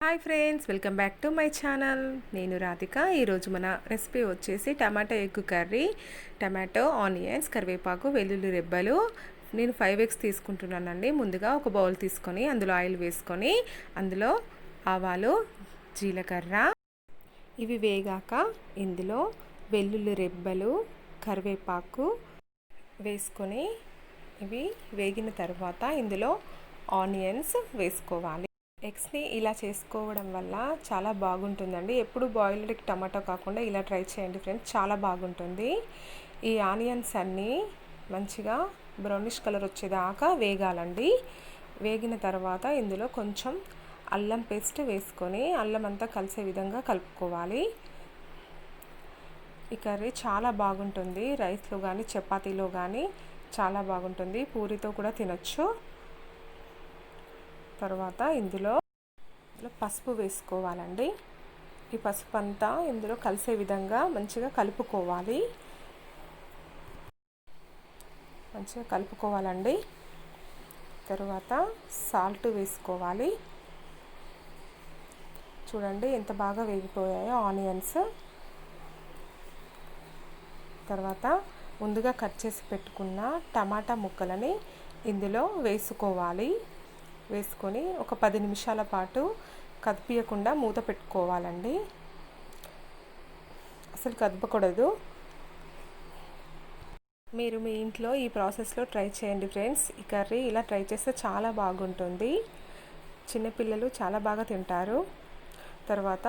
Hi friends, welcome back to my channel. నేను రాధిక. ఈరోజు మన రెసిపీ వచ్చేసి tomato egg curry. Tomato, onions, కరివేపాకు, వెల్లుల్లి రెబ్బలు. నేను 5 ఎగ్స్ తీసుకుంటున్నానండి. ముందుగా ఒక బౌల్ తీసుకొని అందులో ఆయిల్ వేసుకొని అందులో ఆవాలు, జీలకర్ర ఇవి వేగాక ఇందులో వెల్లుల్లి రెబ్బలు, కరివేపాకు వేసుకొని ఇవి వేగిన తర్వాత ఇందులో ఆనియన్స్ వేసుకోవాలి. ఎగ్స్ని ఇలా చేసుకోవడం వల్ల చాలా బాగుంటుందండి. ఎప్పుడు బాయిల్డ్ ఎగ్ టమాటో కాకుండా ఇలా ట్రై చేయండి ఫ్రెండ్స్, చాలా బాగుంటుంది. ఈ ఆనియన్స్ అన్నీ మంచిగా బ్రౌనిష్ కలర్ వచ్చేదాకా వేగాలండి. వేగిన తర్వాత ఇందులో కొంచెం అల్లం పేస్ట్ వేసుకొని అల్లం అంతా కలిసే విధంగా కలుపుకోవాలి. ఈ కర్రీ చాలా బాగుంటుంది. రైస్లో కానీ చపాతీలో కానీ చాలా బాగుంటుంది. పూరితో కూడా తినొచ్చు. తర్వాత ఇందులో పసుపు వేసుకోవాలండి. ఈ పసుపు అంతా ఇందులో కలిసే విధంగా మంచిగా కలుపుకోవాలండి. తర్వాత సాల్ట్ వేసుకోవాలి. చూడండి ఎంత బాగా వేగిపోయాయో ఆనియన్స్. తర్వాత ముందుగా కట్ చేసి పెట్టుకున్న టమాటా ముక్కలని ఇందులో వేసుకోవాలి. వేసుకొని ఒక 10 నిమిషాల పాటు కదిపియకుండా మూత పెట్టుకోవాలండి. అసలు కదపకూడదు. మీరు మీ ఇంట్లో ఈ ప్రాసెస్లో ట్రై చేయండి ఫ్రెండ్స్. ఈ కర్రీ ఇలా ట్రై చేస్తే చాలా బాగుంటుంది. చిన్నపిల్లలు చాలా బాగా తింటారు. తర్వాత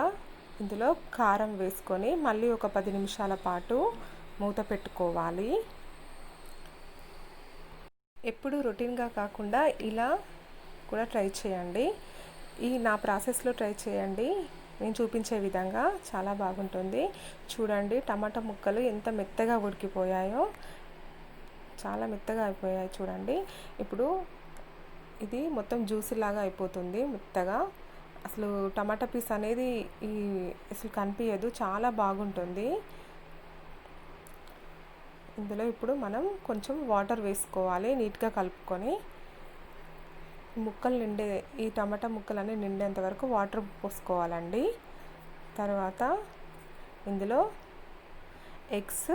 ఇందులో కారం వేసుకొని మళ్ళీ ఒక 10 నిమిషాల పాటు మూత పెట్టుకోవాలి. ఎప్పుడు రొటీన్గా కాకుండా ఇలా కూడా ట్రై చేయండి. నా ప్రాసెస్లో ట్రై చేయండి. నేను చూపించే విధంగా చాలా బాగుంటుంది. చూడండి టమాటా ముక్కలు ఎంత మెత్తగా ఉడికిపోయాయో, చాలా మెత్తగా అయిపోయాయి చూడండి. ఇప్పుడు ఇది మొత్తం జ్యూసీ లాగా అయిపోతుంది మెత్తగా. అసలు టమాటా పీస్ అనేది అసలు కనిపించదు, చాలా బాగుంటుంది. ఇందులో ఇప్పుడు మనం కొంచెం వాటర్ వేసుకోవాలి. నీట్గా కలుపుకొని ముక్కలు ఈ టమాటా ముక్కలన్నీ నిండేంత వరకు వాటర్ పోసుకోవాలండి. తర్వాత ఇందులో ఎగ్స్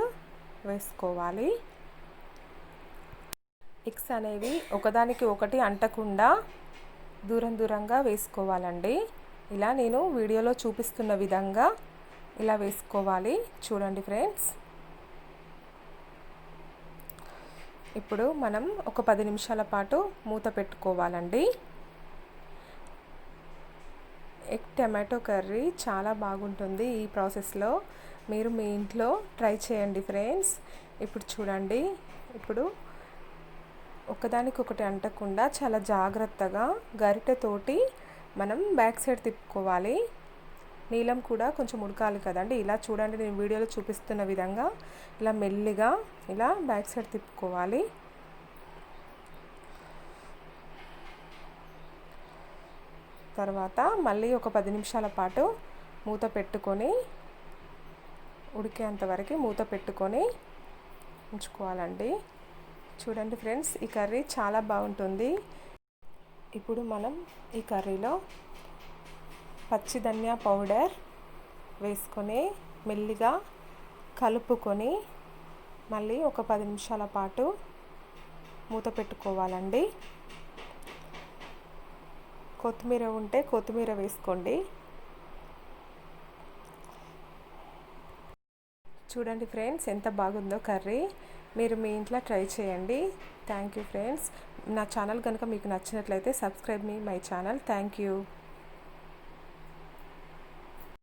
వేసుకోవాలి. ఎగ్స్ అనేవి ఒకదానికి ఒకటి అంటకుండా దూరంగా వేసుకోవాలండి. ఇలా నేను వీడియోలో చూపిస్తున్న విధంగా ఇలా వేసుకోవాలి. చూడండి ఫ్రెండ్స్. ఇప్పుడు మనం ఒక 10 నిమిషాల పాటు మూత పెట్టుకోవాలండి. ఎగ్ టమాటో కర్రీ చాలా బాగుంటుంది. ఈ ప్రాసెస్లో మీరు మీ ఇంట్లో ట్రై చేయండి ఫ్రెండ్స్. ఇప్పుడు చూడండి, ఇప్పుడు ఒకదానికొకటి అంటకుండా చాలా జాగ్రత్తగా గరిటెతోటి మనం బ్యాక్ సైడ్ తిప్పుకోవాలి. నీలం కూడా కొంచెం ఉడకాలి కదండి. ఇలా చూడండి, నేను వీడియోలో చూపిస్తున్న విధంగా ఇలా మెల్లిగా ఇలా బ్యాక్ సైడ్ తిప్పుకోవాలి. తర్వాత మళ్ళీ ఒక 10 నిమిషాల పాటు మూత పెట్టుకొని ఉడికేంత వరకు మూత పెట్టుకొని ఉంచుకోవాలండి. చూడండి ఫ్రెండ్స్, ఈ కర్రీ చాలా బాగుంటుంది. ఇప్పుడు మనం ఈ కర్రీలో పచ్చి ధనియా పౌడర్ వేసుకొని మెల్లిగా కలుపుకొని మళ్ళీ ఒక 10 నిమిషాల పాటు మూత పెట్టుకోవాలండి. కొత్తిమీర ఉంటే కొత్తిమీర వేసుకోండి. చూడండి ఫ్రెండ్స్, ఎంత బాగుందో కర్రీ. మీరు మీ ఇంట్లో ట్రై చేయండి. Thank you friends. నా ఛానల్ కనుక మీకు నచ్చినట్లయితే subscribe my channel. Thank you.